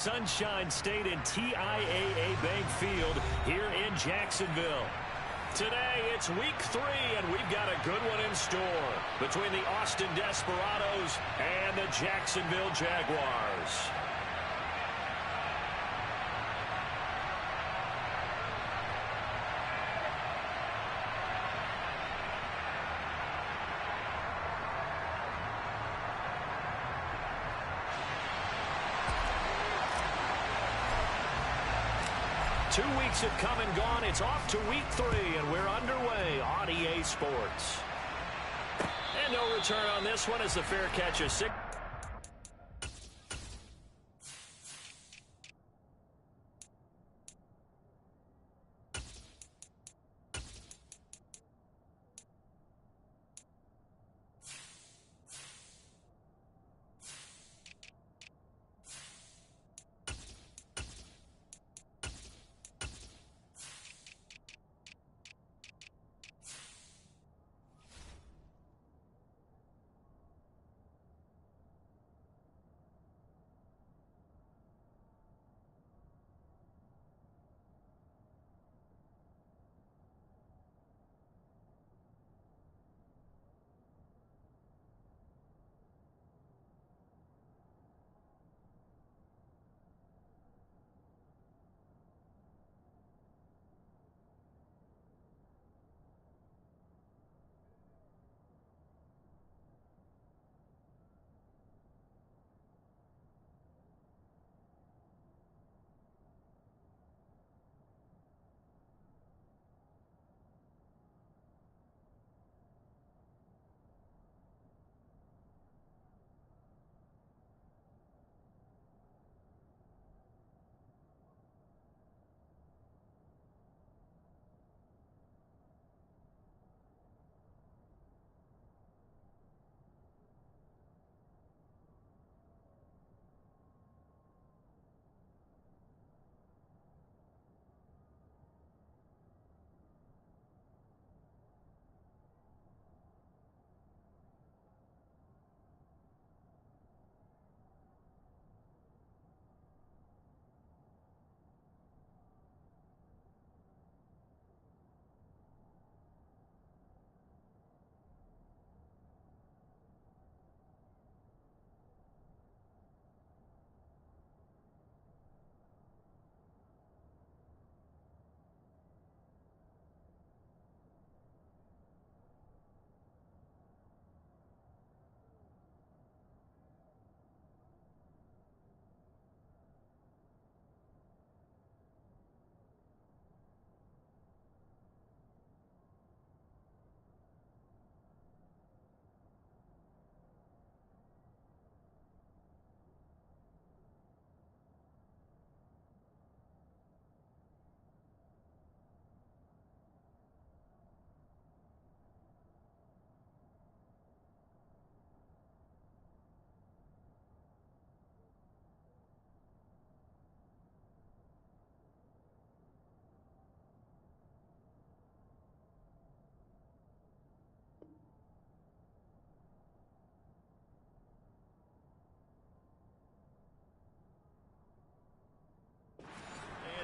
Sunshine State and TIAA Bank Field here in Jacksonville. Today, it's week 3, and we've got a good one in store between the Austin Desperados and the Jacksonville Jaguars. Two weeks have come and gone. It's off to week 3, and we're underway on EA Sports. And no return on this one as the fair catch is 6.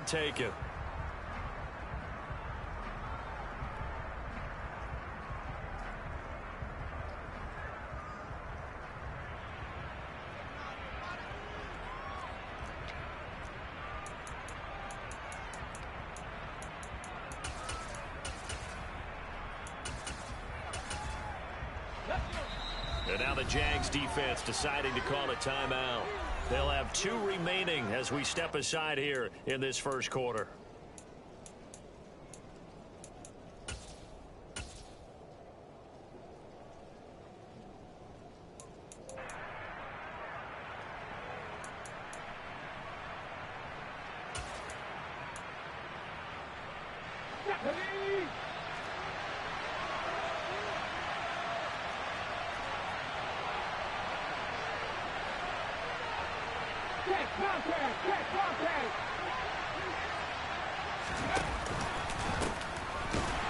Take it. And now the Jags defense deciding to call a timeout. They'll have 2 remaining as we step aside here in this first quarter.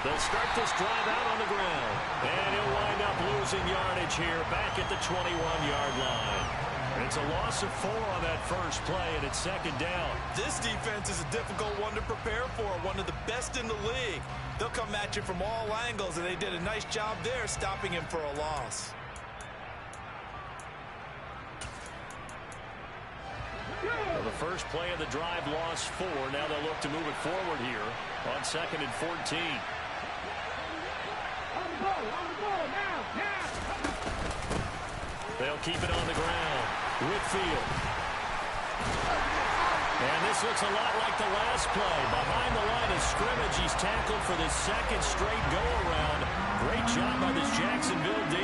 They'll start this drive out on the ground. And he'll wind up losing yardage here back at the 21-yard line. It's a loss of 4 on that first play, and it's second down. This defense is a difficult one to prepare for, one of the best in the league. They'll come at you from all angles, and they did a nice job there stopping him for a loss. Well, the first play of the drive lost 4. Now they'll look to move it forward here on 2nd and 14. They'll keep it on the ground. Whitfield. And this looks a lot like the last play. Behind the line of scrimmage, he's tackled for the second straight go-around. Great job by this Jacksonville D.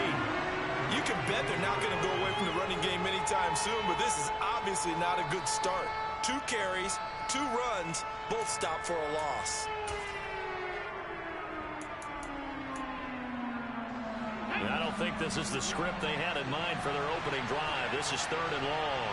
You can bet they're not going to go away from the running game anytime soon, but this is obviously not a good start. 2 carries, 2 runs, both stopped for a loss. I don't think this is the script they had in mind for their opening drive. This is 3rd and long.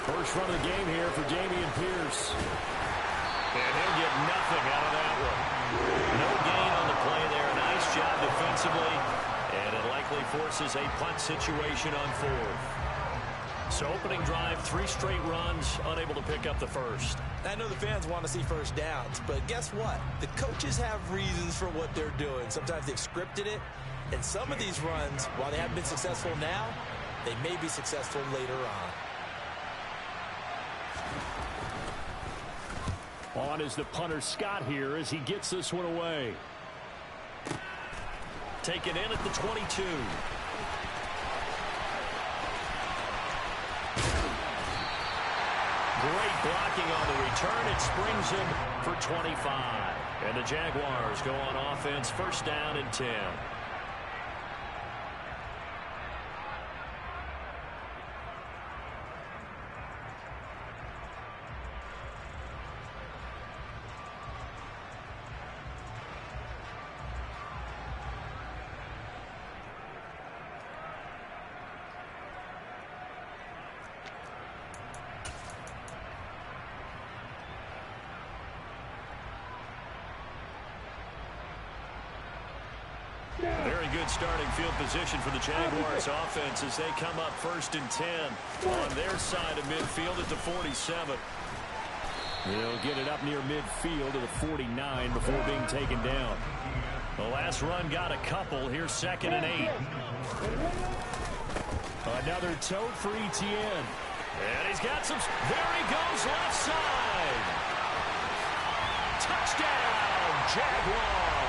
First run of the game here for Dameon Pierce. And he'll get nothing out of that one. No gain on the play there. Nice job defensively. And it likely forces a punt situation on 4th. So opening drive, 3 straight runs, unable to pick up the first. I know the fans want to see first downs, but guess what? The coaches have reasons for what they're doing. Sometimes they've scripted it. And some of these runs, while they haven't been successful now, they may be successful later on. On is the punter Scott here as he gets this one away. Taken in at the 22. Great blocking on the return. It springs him for 25. And the Jaguars go on offense, first down and 10. Very good starting field position for the Jaguars offense as they come up first and 10 on their side of midfield at the 47. They'll get it up near midfield to the 49 before being taken down. The last run got a couple. Here's 2nd and 8. Another tote for Etienne. And he's got some. There he goes, left side. Touchdown, Jaguars.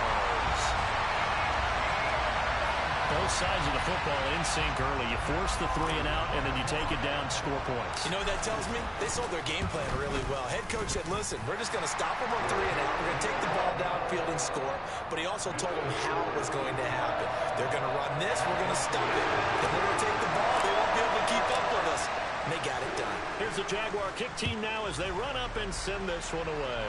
Both sides of the football in sync early. You force the 3 and out, and then you take it down, score points. You know what that tells me? They sold their game plan really well. Head coach said, listen, we're just going to stop them on 3 and out. We're going to take the ball downfield and score. But he also told them how it was going to happen. They're going to run this. We're going to stop it. Then we're going to take the ball. They won't be able to keep up with us. And they got it done. Here's the Jaguar kick team now as they run up and send this one away.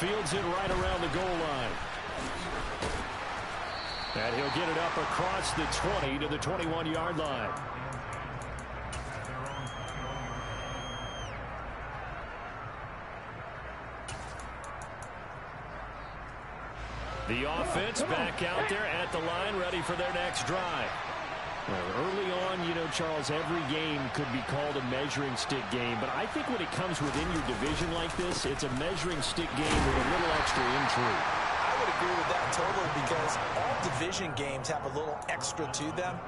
Fields it right around the goal line. And he'll get it up across the 20 to the 21-yard line. The offense back out there at the line, ready for their next drive. Well, early on, you know, Charles, every game could be called a measuring stick game. But I think when it comes within your division like this, it's a measuring stick game with a little extra intrigue. I would agree with that totally because all division games have a little extra to them.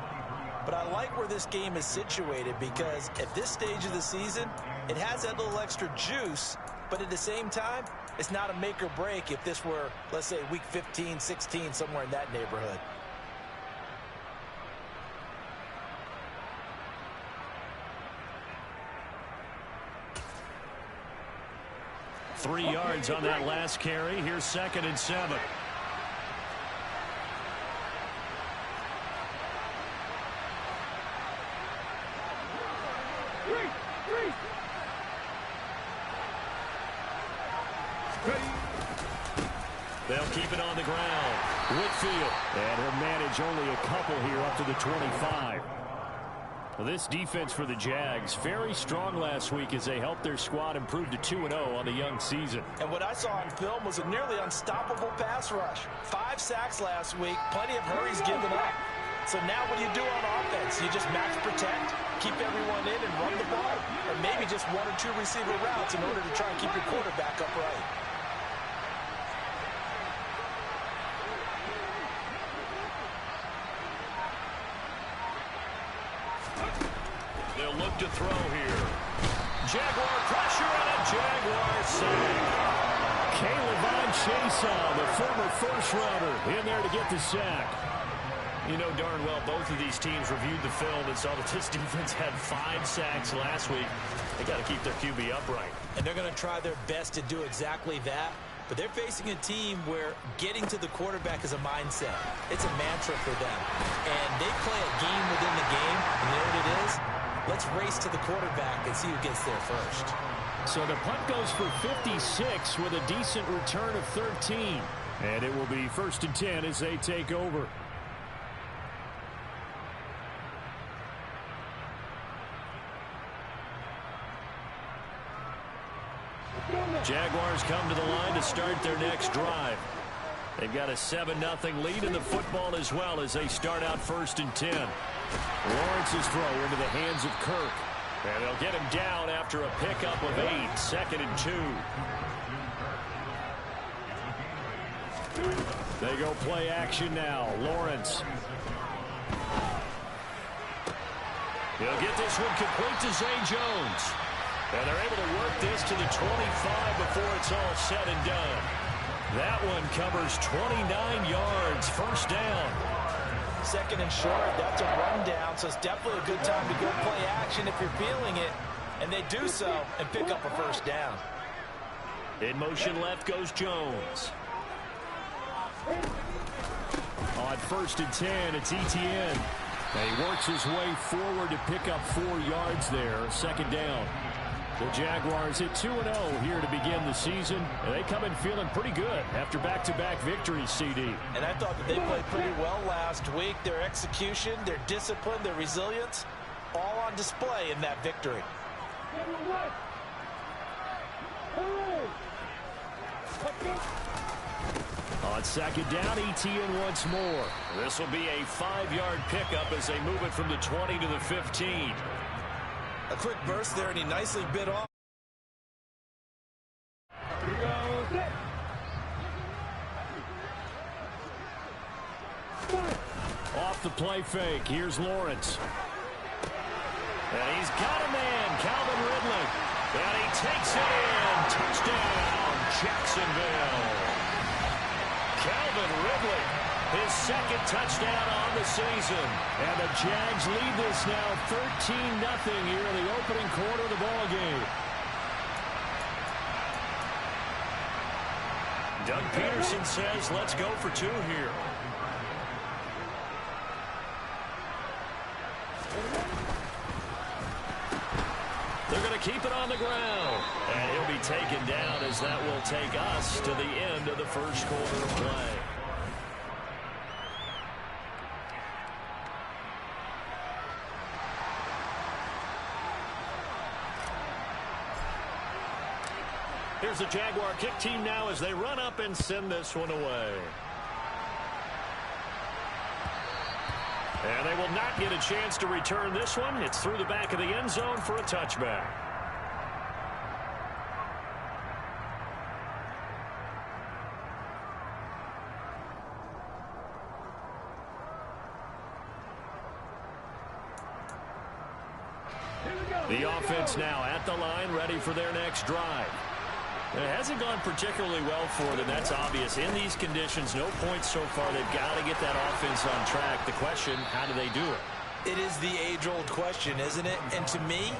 But I like where this game is situated because at this stage of the season, it has that little extra juice. But at the same time, it's not a make or break if this were, let's say, week 15, 16, somewhere in that neighborhood. Three yards on that last carry. Here's 2nd and 7. They'll keep it on the ground. Whitfield. And he'll manage only a couple here up to the 25. Well, this defense for the Jags, very strong last week as they helped their squad improve to 2-0 on the young season. And what I saw on film was a nearly unstoppable pass rush. 5 sacks last week, plenty of hurries given up. So now what do you do on offense? You just max protect, keep everyone in and run the ball, or maybe just 1 or 2 receiver routes in order to try and keep your quarterback upright. They'll look to throw here. Jaguar pressure and a Jaguar sack. Caleb Chason, the former first-rounder, in there to get the sack. You know darn well both of these teams reviewed the film and saw that this defense had 5 sacks last week. They got to keep their QB upright. And they're going to try their best to do exactly that. But they're facing a team where getting to the quarterback is a mindset. It's a mantra for them. And they play a game within the game. And you know what it is? Let's race to the quarterback and see who gets there first. So the punt goes for 56 with a decent return of 13. And it will be 1st and 10 as they take over. Jaguars come to the line to start their next drive. They've got a 7-0 lead in the football as well as they start out 1st and 10. Lawrence's throw into the hands of Kirk. And they'll get him down after a pickup of 8, 2nd and 2. They go play action now. Lawrence. He'll get this one complete to Zay Jones. And they're able to work this to the 25 before it's all said and done. That one covers 29 yards, 1st down. 2nd and short, that's a rundown, so it's definitely a good time to go play action if you're feeling it. And they do so and pick up a 1st down. In motion left goes Jones. On 1st and 10, it's Etienne. And he works his way forward to pick up 4 yards there, 2nd down. The Jaguars hit 2-0 here to begin the season. And they come in feeling pretty good after back-to-back victories, CD. And I thought that they played pretty well last week. Their execution, their discipline, their resilience, all on display in that victory. On 2nd down, Etienne once more. This will be a 5-yard pickup as they move it from the 20 to the 15. A quick burst there, and he nicely bit off. Off the play fake, here's Lawrence. And he's got a man, Calvin Ridley. And he takes it in. Touchdown, Jacksonville. Calvin Ridley, his 2nd touchdown on the season. And the Jags lead this now 13-0 here in the opening quarter of the ball game. Doug Peterson says, let's go for 2 here. They're going to keep it on the ground. And he'll be taken down as that will take us to the end of the 1st quarter of play. Here's the Jaguar kick team now as they run up and send this one away. And they will not get a chance to return this one. It's through the back of the end zone for a touchback. The offense now at the line, ready for their next drive. It hasn't gone particularly well for them. That's obvious. In these conditions, no points so far. They've got to get that offense on track. The question, how do they do it? It is the age-old question, isn't it? And to me,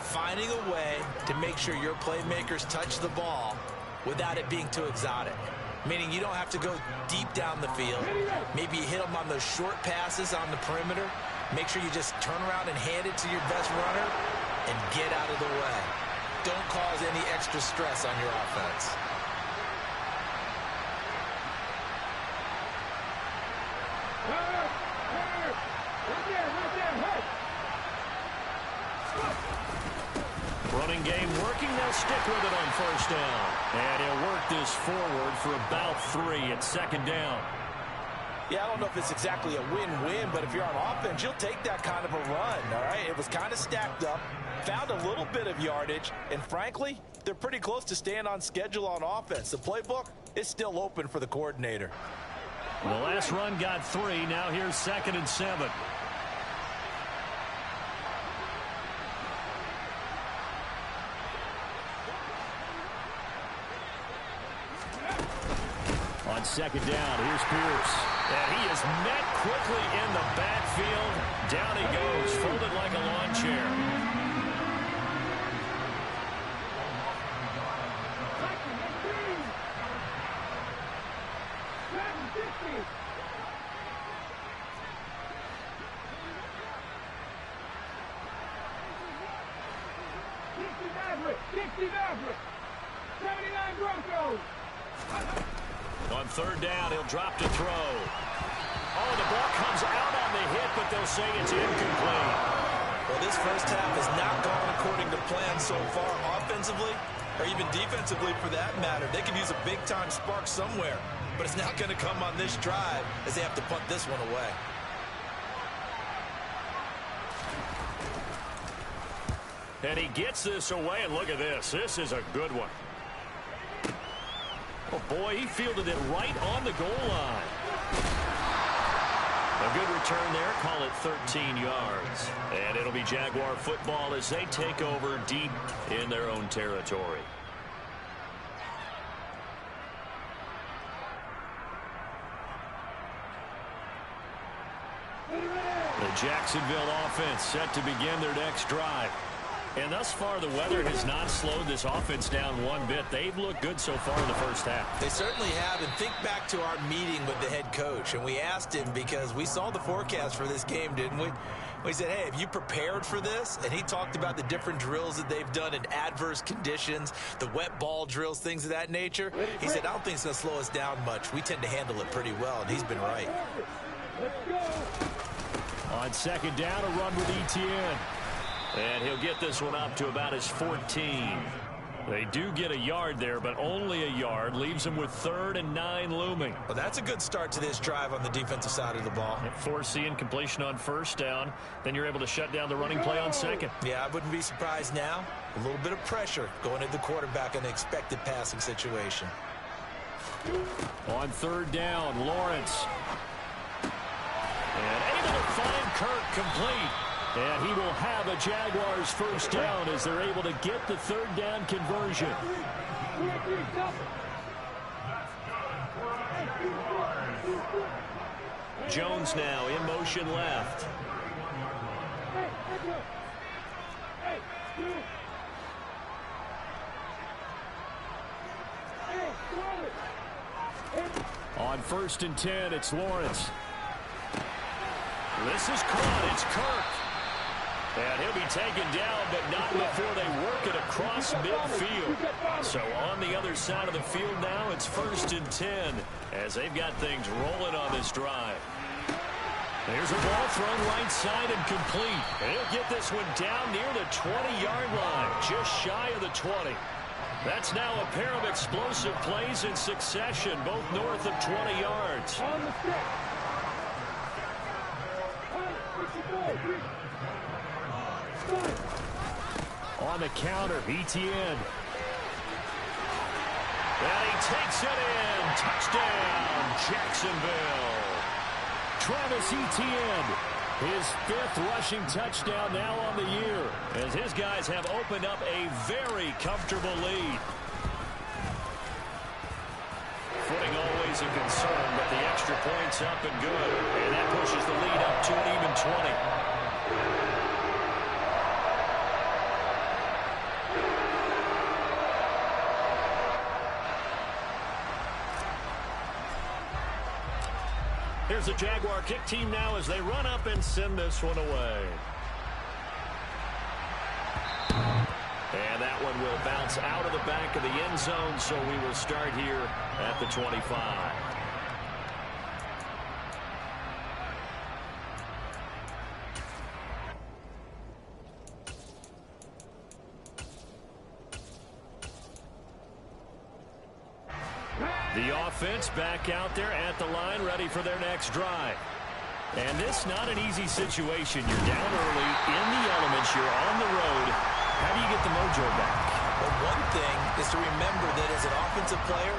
finding a way to make sure your playmakers touch the ball without it being too exotic. Meaning you don't have to go deep down the field. Maybe you hit them on those short passes on the perimeter. Make sure you just turn around and hand it to your best runner and get out of the way. Don't cause any extra stress on your offense. Running game working. They'll stick with it on first down. And he'll work this forward for about 3 at second down. Yeah, I don't know if it's exactly a win-win, but if you're on offense, you'll take that kind of a run, all right? It was kind of stacked up, found a little bit of yardage, and frankly, they're pretty close to staying on schedule on offense. The playbook is still open for the coordinator. The last run got 3. Now here's 2nd and 7. On 2nd down, here's Pierce. And he is met quickly in the backfield. Down he goes, folded like a lawn chair. On 3rd down, he'll drop to throw. Oh, the ball comes out on the hit, but they'll say it's incomplete. Well, this first half has not gone according to plan so far offensively, or even defensively for that matter. They could use a big-time spark somewhere, but it's not going to come on this drive as they have to punt this one away. And he gets this away, and look at this. This is a good one. Oh, boy, he fielded it right on the goal line. A good return there. Call it 13 yards. And it'll be Jaguar football as they take over deep in their own territory. The Jacksonville offense set to begin their next drive. And thus far, the weather has not slowed this offense down one bit. They've looked good so far in the first half. They certainly have. And think back to our meeting with the head coach. And we asked him because we saw the forecast for this game, didn't we? We said, hey, have you prepared for this? And he talked about the different drills that they've done in adverse conditions, the wet ball drills, things of that nature. He said, I don't think it's going to slow us down much. We tend to handle it pretty well, and he's been right. On 2nd down, a run with Etienne. And he'll get this one up to about his 14. They do get a yard there, but only a yard. Leaves them with 3rd and 9 looming. Well, that's a good start to this drive on the defensive side of the ball. Forcing completion on first down. Then you're able to shut down the running play on 2nd. Yeah, I wouldn't be surprised now. A little bit of pressure going at the quarterback in the expected passing situation. On 3rd down, Lawrence. And able to find Kirk complete. And he will have a Jaguars first down as they're able to get the 3rd down conversion. Jones now in motion left. On 1st and 10, it's Lawrence. This is caught. It's Kirk. And he'll be taken down, but not before they work it across midfield. So on the other side of the field now, it's 1st and 10 as they've got things rolling on this drive. There's a ball thrown right side and complete. And he'll get this one down near the 20-yard line, just shy of the 20. That's now a pair of explosive plays in succession, both north of 20 yards. On the counter, Etienne. And he takes it in. Touchdown, Jacksonville. Travis Etienne, his 5th rushing touchdown now on the year, as his guys have opened up a very comfortable lead. Footing always a concern, but the extra point's up and good. And that pushes the lead up to an even 20. Here's the Jaguar kick team now as they run up and send this one away. And that one will bounce out of the back of the end zone, so we will start here at the 25. The offense back out there at the line, ready for their next drive. And this not an easy situation. You're down early, in the elements, you're on the road. How do you get the mojo back? Well, one thing is to remember that as an offensive player,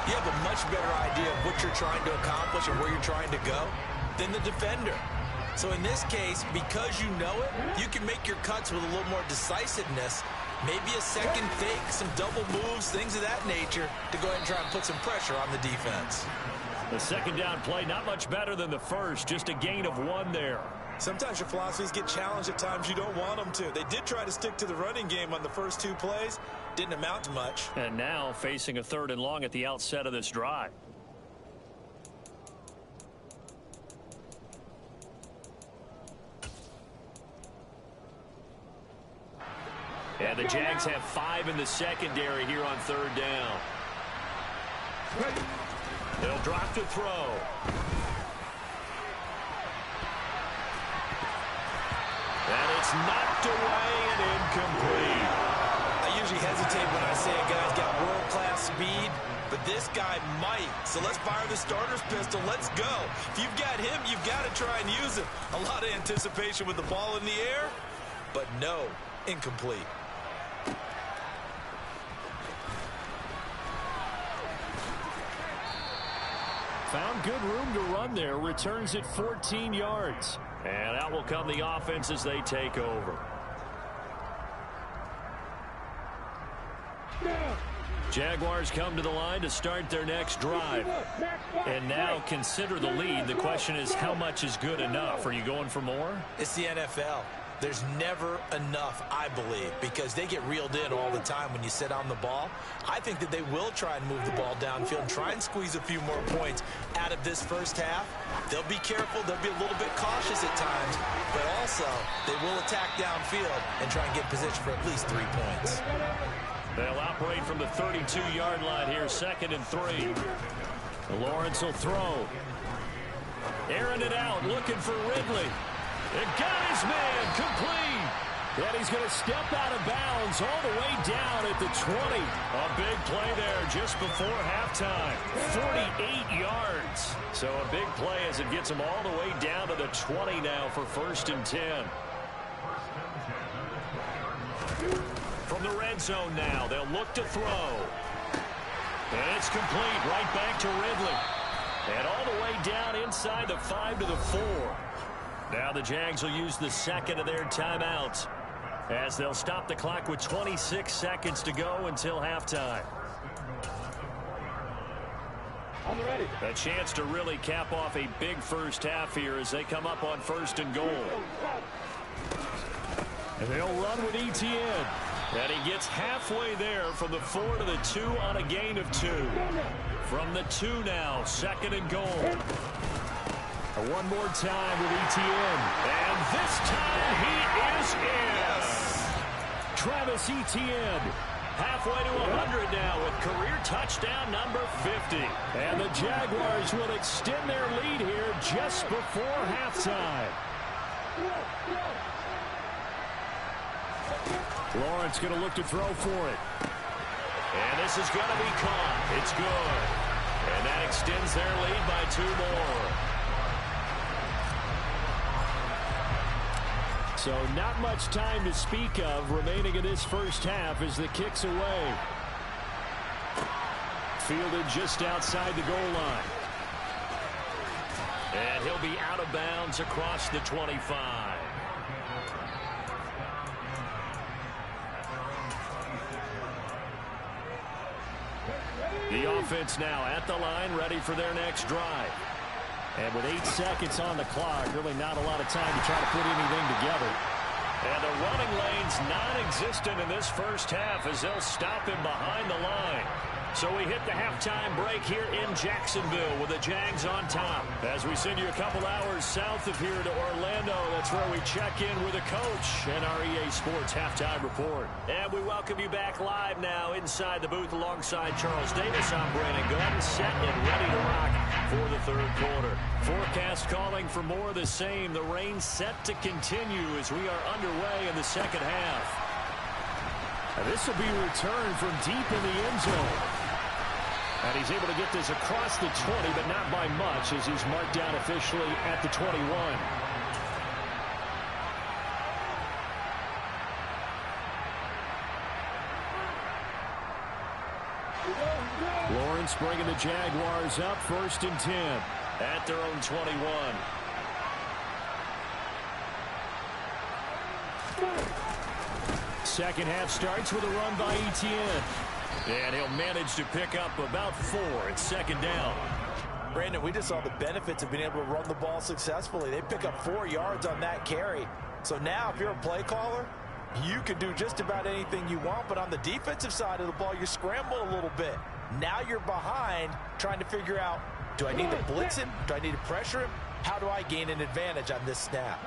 you have a much better idea of what you're trying to accomplish and where you're trying to go than the defender. So in this case, because you know it, you can make your cuts with a little more decisiveness, maybe a second fake, some double moves, things of that nature, to go ahead and try and put some pressure on the defense. The second down play, not much better than the first, just a gain of 1 there. Sometimes your philosophies get challenged at times you don't want them to. They did try to stick to the running game on the first 2 plays. Didn't amount to much. And now facing a 3rd and long at the outset of this drive. And the Jags have 5 in the secondary here on 3rd down. They'll drop to throw. And it's knocked away and incomplete. I usually hesitate when I say a guy's got world-class speed, but this guy might. So let's fire the starter's pistol. Let's go. If you've got him, you've got to try and use him. A lot of anticipation with the ball in the air, but no, incomplete. Found good room to run there. Returns it 14 yards. And out will come the offense as they take over. Jaguars come to the line to start their next drive. And now consider the lead. The question is, how much is good enough? Are you going for more? It's the NFL. There's never enough, I believe, because they get reeled in all the time when you sit on the ball. I think that they will try and move the ball downfield and try and squeeze a few more points out of this first half. They'll be careful. They'll be a little bit cautious at times, but also they will attack downfield and try and get position for at least 3 points. They'll operate from the 32-yard line here, 2nd and 3. Lawrence will throw. Airing it out, looking for Ridley. It got his man, complete. And he's going to step out of bounds all the way down at the 20. A big play there just before halftime. 48 yards. So a big play as it gets him all the way down to the 20 now for 1st and 10. From the red zone now, they'll look to throw. And it's complete right back to Ridley. And all the way down inside the 5 to the 4. Now the Jags will use the 2nd of their timeouts as they'll stop the clock with 26 seconds to go until halftime. A chance to really cap off a big first half here as they come up on 1st and goal. And they'll run with Etienne. And he gets halfway there from the 4 to the 2 on a gain of 2. From the 2 now, 2nd and goal. One more time with Etienne. And this time he is in. Yes. Travis Etienne. Halfway to 100 now with career touchdown number 50. And the Jaguars will extend their lead here just before halftime. Lawrence going to look to throw for it. And this is going to be caught. It's good. And that extends their lead by 2 more. So not much time to speak of remaining in this first half as the kick's away. Fielded just outside the goal line. And he'll be out of bounds across the 25. The offense now at the line, ready for their next drive. And with 8 seconds on the clock, really not a lot of time to try to put anything together. And the running lane's non-existent in this first half as they'll stop him behind the line. So we hit the halftime break here in Jacksonville with the Jags on top. As we send you a couple hours south of here to Orlando, that's where we check in with the coach and our EA Sports halftime report. And we welcome you back live now inside the booth alongside Charles Davis. I'm Brandon Gunn, set and ready to rock for the 3rd quarter. Forecast calling for more of the same. The rain set to continue as we are underway in the 2nd half. And this will be returned from deep in the end zone. And he's able to get this across the 20, but not by much as he's marked down officially at the 21. Lawrence bringing the Jaguars up 1st and 10 at their own 21. Second half starts with a run by Etienne. And he'll manage to pick up about 4. It's 2nd down. Brandon, we just saw the benefits of being able to run the ball successfully. They pick up 4 yards on that carry. So now if you're a play caller, you can do just about anything you want. But on the defensive side of the ball, you're scrambling a little bit. Now you're behind trying to figure out, do I need to blitz him? Do I need to pressure him? How do I gain an advantage on this snap?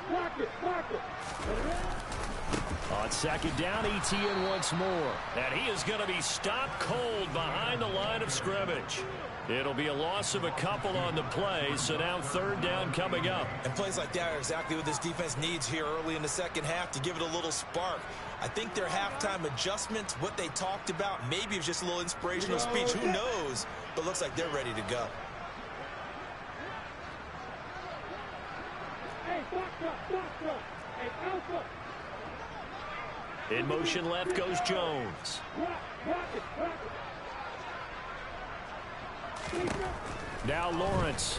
On 2nd down, Etienne once more. And he is going to be stopped cold behind the line of scrimmage. It'll be a loss of a couple on the play, so now 3rd down coming up. And plays like that are exactly what this defense needs here early in the second half to give it a little spark. I think their halftime adjustments, what they talked about, maybe it's just a little inspirational speech. Who knows? But looks like they're ready to go. In motion left goes Jones. Now Lawrence.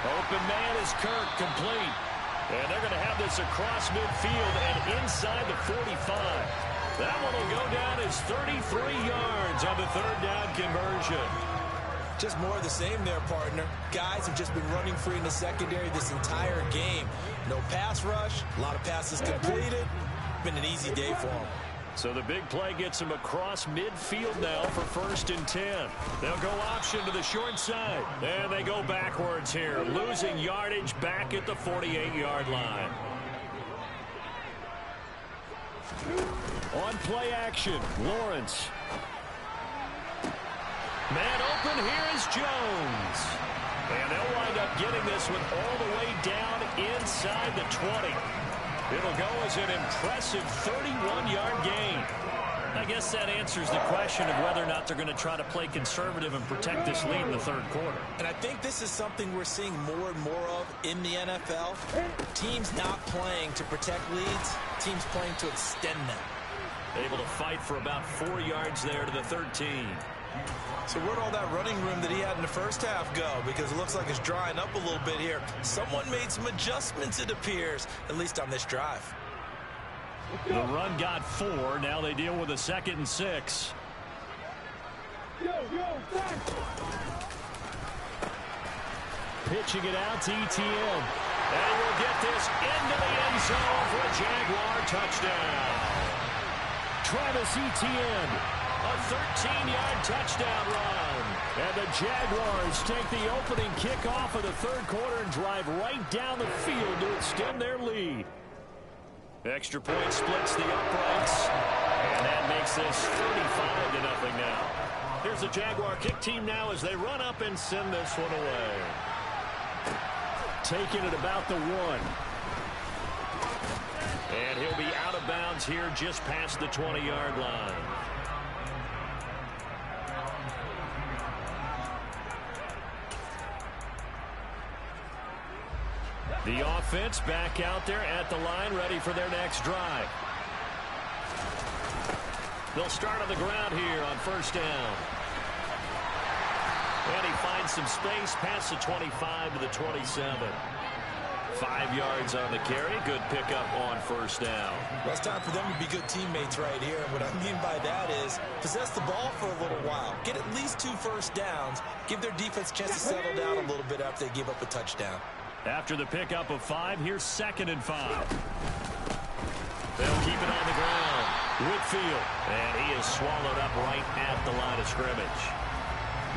Open man is Kirk, complete. And they're going to have this across midfield and inside the 45. That one will go down as 33 yards on the 3rd down conversion. Just more of the same there, partner. Guys have just been running free in the secondary this entire game. No pass rush, a lot of passes completed. Been an easy day for them. So the big play gets him across midfield now for 1st and 10. They'll go option to the short side. And they go backwards here, losing yardage back at the 48-yard line. On play action, Lawrence. Man open, here is Jones. And they'll wind up getting this one all the way down inside the 20. It'll go as an impressive 31-yard gain. I guess that answers the question of whether or not they're going to try to play conservative and protect this lead in the 3rd quarter. And I think this is something we're seeing more and more of in the NFL. Teams not playing to protect leads, teams playing to extend them. Able to fight for about 4 yards there to the 13. So where'd all that running room that he had in the first half go? Because it looks like it's drying up a little bit here. Someone made some adjustments, it appears, at least on this drive. The run got 4. Now they deal with a 2nd and 6. Pitching it out to Etienne. And he will get this into the end zone for a Jaguar touchdown. Travis Etienne. A 13-yard touchdown run. And the Jaguars take the opening kickoff of the 3rd quarter and drive right down the field to extend their lead. Extra point splits the uprights. And that makes this 35-0 now. Here's the Jaguar kick team now as they run up and send this one away. Taking it about the 1. And he'll be out of bounds here just past the 20-yard line. The offense back out there at the line, ready for their next drive. They'll start on the ground here on 1st down. And he finds some space past the 25 to the 27. 5 yards on the carry. Good pickup on 1st down. Well, it's time for them to be good teammates right here. And what I mean by that is possess the ball for a little while. Get at least 2 first downs. Give their defense a chance to settle down a little bit after they give up a touchdown. After the pickup of 5, here's 2nd and 5. They'll keep it on the ground. Whitfield. And he is swallowed up right at the line of scrimmage.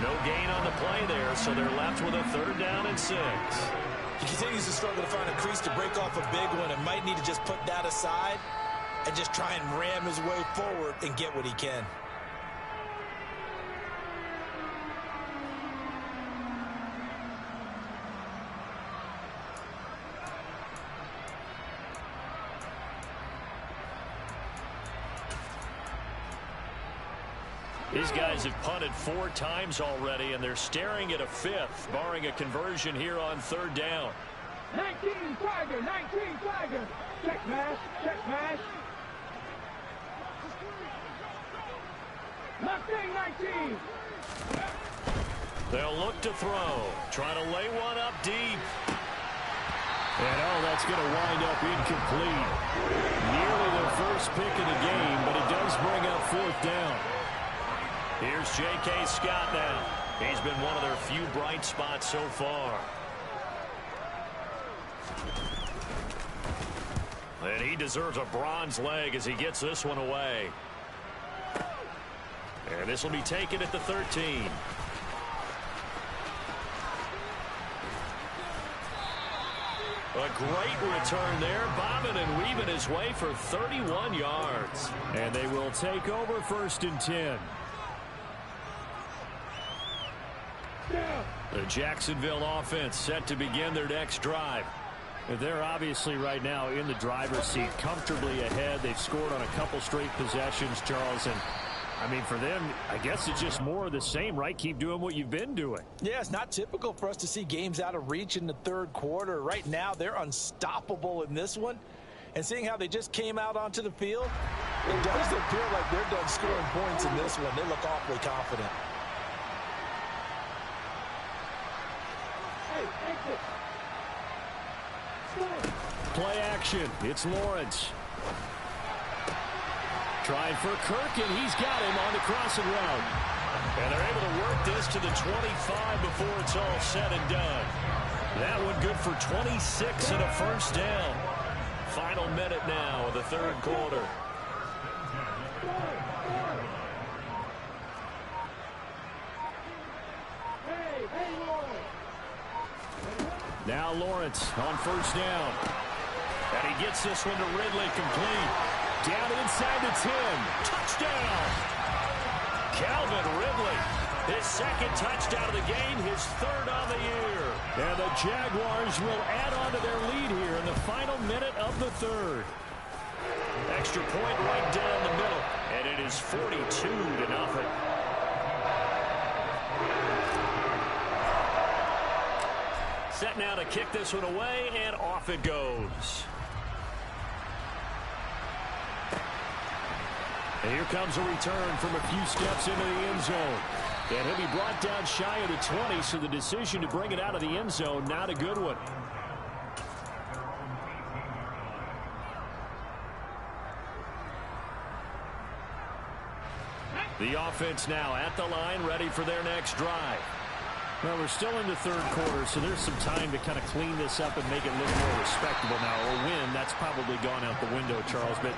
No gain on the play there, so they're left with a 3rd down and 6. He continues to struggle to find a crease to break off a big one and might need to just put that aside and just try and ram his way forward and get what he can. These guys have punted 4 times already, and they're staring at a 5th, barring a conversion here on 3rd down. 19 flagger, 19 flagger. Check pass, check pass. Left wing 19. They'll look to throw, trying to lay one up deep. And that's going to wind up incomplete. Nearly their first pick of the game, but it does bring up 4th down. Here's J.K. Scott now. He's been one of their few bright spots so far. And he deserves a bronze leg as he gets this one away. And this will be taken at the 13. A great return there, bobbing and weaving his way for 31 yards. And they will take over 1st and 10. The Jacksonville offense set to begin their next drive. They're obviously right now in the driver's seat, comfortably ahead. They've scored on a couple straight possessions, Charles, and I mean, for them, I guess it's just more of the same, right? Keep doing what you've been doing. Yeah, it's not typical for us to see games out of reach in the 3rd quarter. Right now, they're unstoppable in this one. And seeing how they just came out onto the field, it does appear like they're done scoring points in this one. They look awfully confident. Play action. It's Lawrence. Trying for Kirk, and he's got him on the crossing route. And they're able to work this to the 25 before it's all said and done. That one good for 26 and a 1st down. Final minute now of the 3rd quarter. Now Lawrence on 1st down. And he gets this one to Ridley, complete. Down inside the 10. Touchdown! Calvin Ridley. His 2nd touchdown of the game, his 3rd on the year. And the Jaguars will add on to their lead here in the final minute of the 3rd. Extra point right down the middle. And it is 42-0. Set now to kick this one away, and off it goes. And here comes a return from a few steps into the end zone. And he'll be brought down shy of the 20, so the decision to bring it out of the end zone, not a good one. The offense now at the line, ready for their next drive. Well, we're still in the 3rd quarter, so there's some time to kind of clean this up and make it look more respectable now. Or win, that's probably gone out the window, Charles. But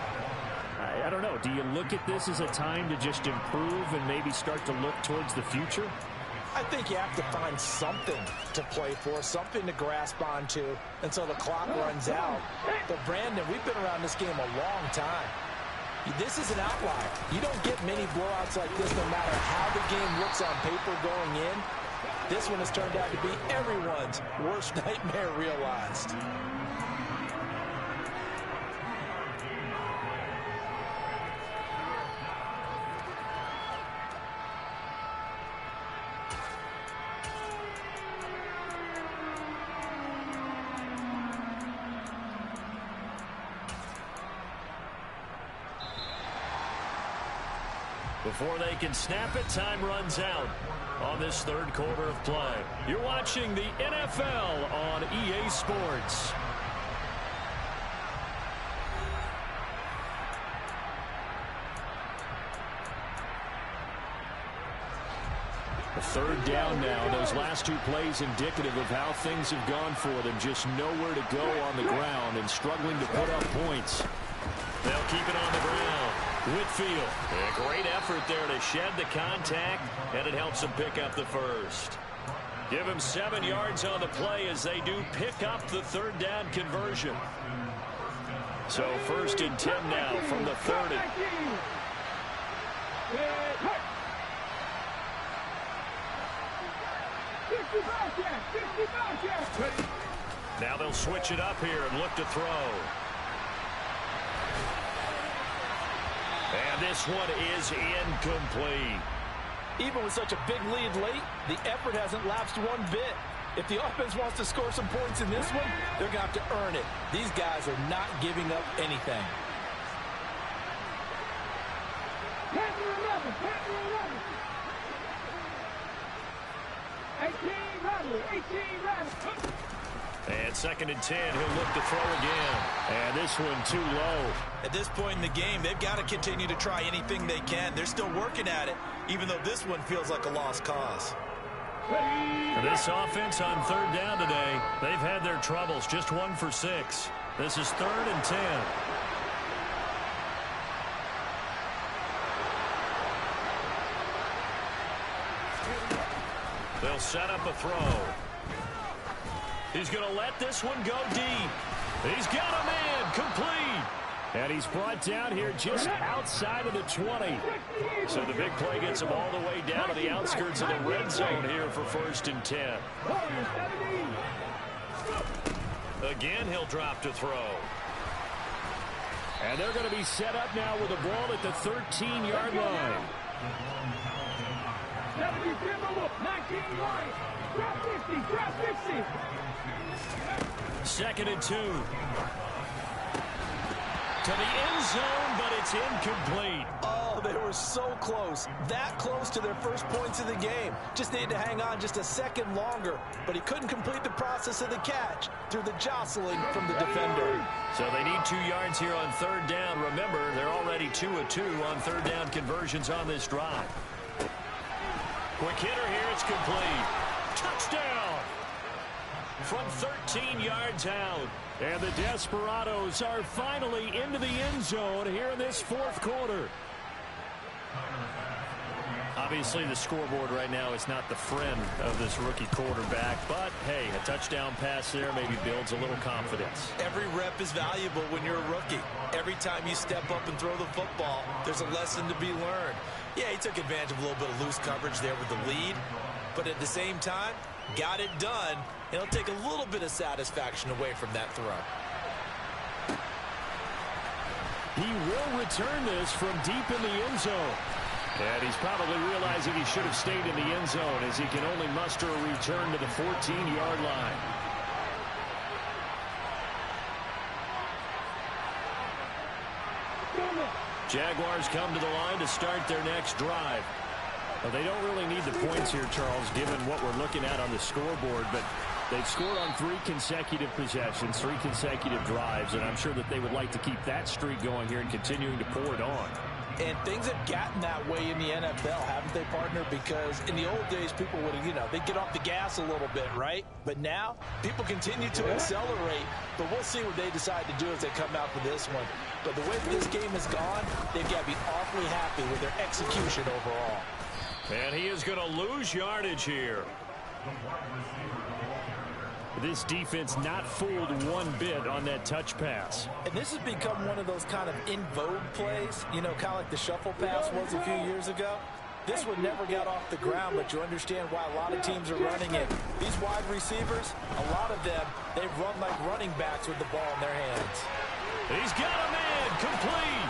I don't know. Do you look at this as a time to just improve and maybe start to look towards the future? I think you have to find something to play for, something to grasp onto until the clock runs out. But, Brandon, we've been around this game a long time. This is an outlier. You don't get many blowouts like this no matter how the game looks on paper going in. This one has turned out to be everyone's worst nightmare realized. Before they can snap it, time runs out on this 3rd quarter of play. You're watching the NFL on EA Sports. A 3rd down now. Those last 2 plays indicative of how things have gone for them. Just nowhere to go on the ground and struggling to put up points. They'll keep it on the ground. Whitfield, a great effort there to shed the contact, and it helps them pick up the 1st. Give him 7 yards on the play as they do pick up the 3rd down conversion. So 1st and 10 now from the 30. Now they'll switch it up here and look to throw. And this one is incomplete. Even with such a big lead late, the effort hasn't lapsed one bit. If the offense wants to score some points in this one, they're going to have to earn it. These guys are not giving up anything. 10 to 11, 10 to 11. 18 Radley, 18 Radley. And 2nd and 10, he'll look to throw again. And this one too low. At this point in the game, they've got to continue to try anything they can. They're still working at it, even though this one feels like a lost cause. This offense on 3rd down today, they've had their troubles, just 1 for 6. This is 3rd and 10. They'll set up a throw. He's going to let this one go deep. He's got a man, complete. And he's brought down here just outside of the 20. So the big play gets him all the way down to the outskirts of the red zone here for 1st and 10. Again, he'll drop to throw. And they're going to be set up now with the ball at the 13-yard line. 19 line. Drop 50, drop 50. 2nd and 2. To the end zone, but it's incomplete. Oh, they were so close. That close to their first points of the game. Just needed to hang on just a second longer. But he couldn't complete the process of the catch through the jostling from the defender. So they need 2 yards here on 3rd down. Remember, they're already 2 of 2 on 3rd down conversions on this drive. Quick hitter here, it's complete. Touchdown! From 13 yards out. And the Desperados are finally into the end zone here in this 4th quarter. Obviously, the scoreboard right now is not the friend of this rookie quarterback. But, hey, a touchdown pass there maybe builds a little confidence. Every rep is valuable when you're a rookie. Every time you step up and throw the football, there's a lesson to be learned. Yeah, he took advantage of a little bit of loose coverage there with the lead. But at the same time, got it done. It'll take a little bit of satisfaction away from that throw. He will return this from deep in the end zone. And he's probably realizing he should have stayed in the end zone as he can only muster a return to the 14-yard line. Jaguars come to the line to start their next drive. Well, they don't really need the points here, Charles, given what we're looking at on the scoreboard, but they've scored on 3 consecutive possessions, 3 consecutive drives, and I'm sure that they would like to keep that streak going here and continuing to pour it on. And things have gotten that way in the NFL, haven't they, partner? Because in the old days, people would, they'd get off the gas a little bit, right? But now, people continue to accelerate. But we'll see what they decide to do as they come out for this one. But the way this game has gone, they've got to be awfully happy with their execution overall. And he is going to lose yardage here. This defense not fooled one bit on that touch pass. And this has become one of those kind of in vogue plays, kind of like the shuffle pass was a few years ago. This one never got off the ground, but you understand why a lot of teams are running it. These wide receivers, a lot of them, they run like running backs with the ball in their hands. He's got a man, complete.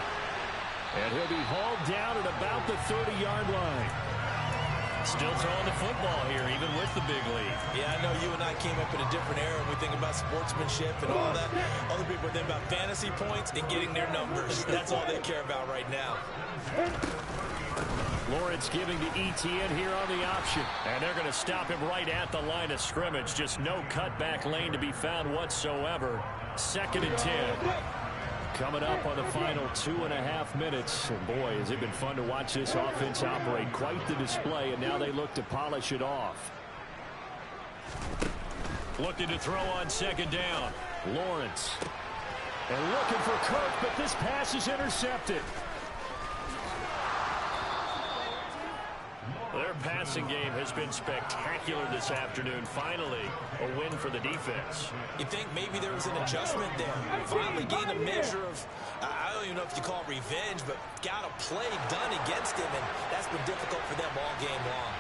And he'll be hauled down at about the 30-yard line. Still throwing the football here, even with the big lead. Yeah, I know you and I came up in a different era and we think about sportsmanship and all that. Other people think about fantasy points and getting their numbers. That's all they care about right now. Lawrence giving to Etienne here on the option. And they're going to stop him right at the line of scrimmage. Just no cutback lane to be found whatsoever. 2nd and 10. Coming up on the final 2.5 minutes. And boy, has it been fun to watch this offense operate. Quite the display, and now they look to polish it off. Looking to throw on 2nd down. Lawrence. And looking for Kirk, but this pass is intercepted. Their passing game has been spectacular this afternoon. Finally, a win for the defense. You think maybe there was an adjustment there? Finally gained a measure of, I don't even know if you call it revenge, but got a play done against him, and that's been difficult for them all game long.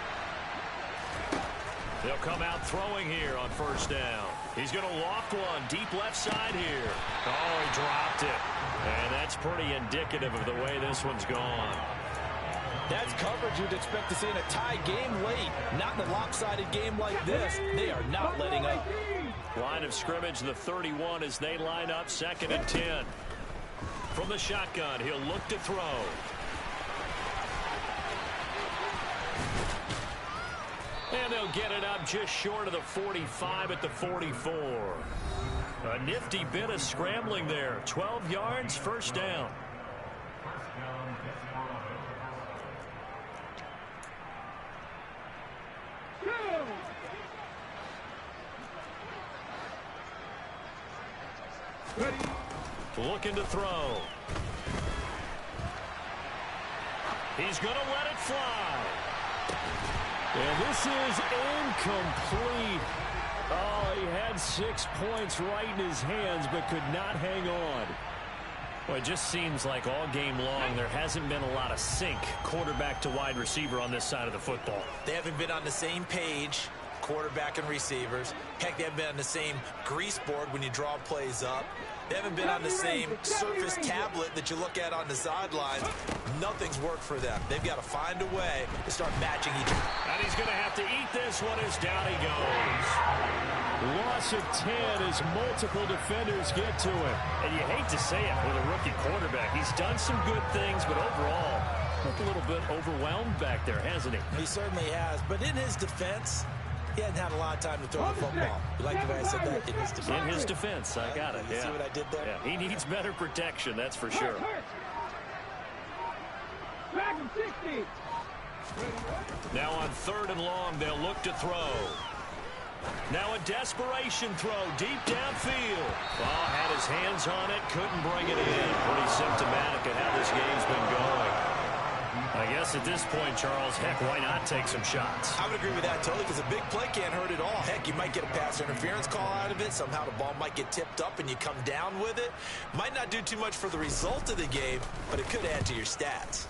They'll come out throwing here on 1st down. He's going to loft one deep left side here. Oh, he dropped it. And that's pretty indicative of the way this one's gone. That's coverage you'd expect to see in a tie game late. Not in a lopsided game like this. They are not letting up. Line of scrimmage, the 31 as they line up 2nd and 10. From the shotgun, he'll look to throw. And they'll get it up just short of the 45 at the 44. A nifty bit of scrambling there. 12 yards, first down. Looking to throw. He's going to let it fly. And this is incomplete. Oh, he had 6 points right in his hands, but could not hang on. Well, it just seems like all game long there hasn't been a lot of sync quarterback to wide receiver on this side of the football. They haven't been on the same page, quarterback and receivers. Heck, they haven't been on the same grease board when you draw plays up. They haven't been on the same Surface tablet that you look at on the sidelines. Nothing's worked for them. They've got to find a way to start matching each other. And he's going to have to eat this one as down he goes. Loss of 10 as multiple defenders get to him. And you hate to say it with a rookie quarterback. He's done some good things, but overall, a little bit overwhelmed back there, hasn't he? He certainly has. But in his defense, he hadn't had a lot of time to throw the football. You like the way I said that? In his defense. In his defense, I got it. You see what I did there? Yeah, he needs better protection, that's for sure. Now on 3rd and long, they'll look to throw. Now a desperation throw deep downfield. Oh, had his hands on it, couldn't bring it in. Pretty symptomatic of how this game's been going. I guess at this point, Charles, heck, why not take some shots? I would agree with that totally, because a big play can't hurt at all. Heck, you might get a pass interference call out of it. Somehow the ball might get tipped up and you come down with it. Might not do too much for the result of the game, but it could add to your stats.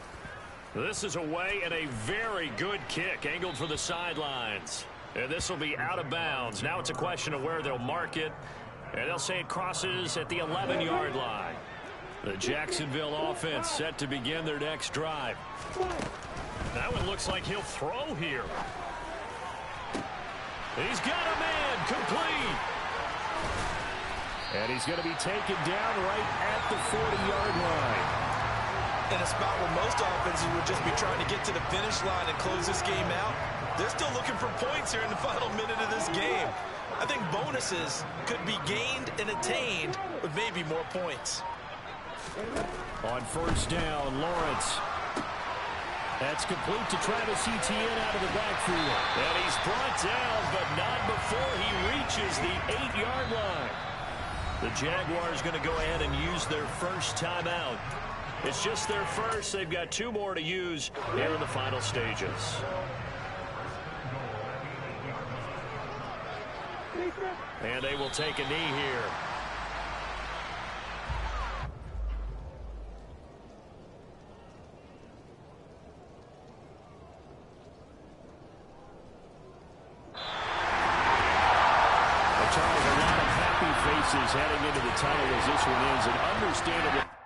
This is away and a very good kick angled for the sidelines. And this will be out of bounds. Now it's a question of where they'll mark it. And they'll say it crosses at the 11-yard line. The Jacksonville offense set to begin their next drive. That one looks like he'll throw here. He's got a man complete. And he's going to be taken down right at the 40-yard line. In a spot where most offenses would just be trying to get to the finish line and close this game out, they're still looking for points here in the final minute of this game. I think bonuses could be gained and attained with maybe more points. On 1st down, Lawrence. That's complete to Travis Etienne out of the backfield. And he's brought down, but not before he reaches the 8-yard line. The Jaguars going to go ahead and use their first timeout. It's just their first. They've got 2 more to use here in the final stages. And they will take a knee here. Charles, a lot of happy faces heading into the tunnel as this one ends, and understandable.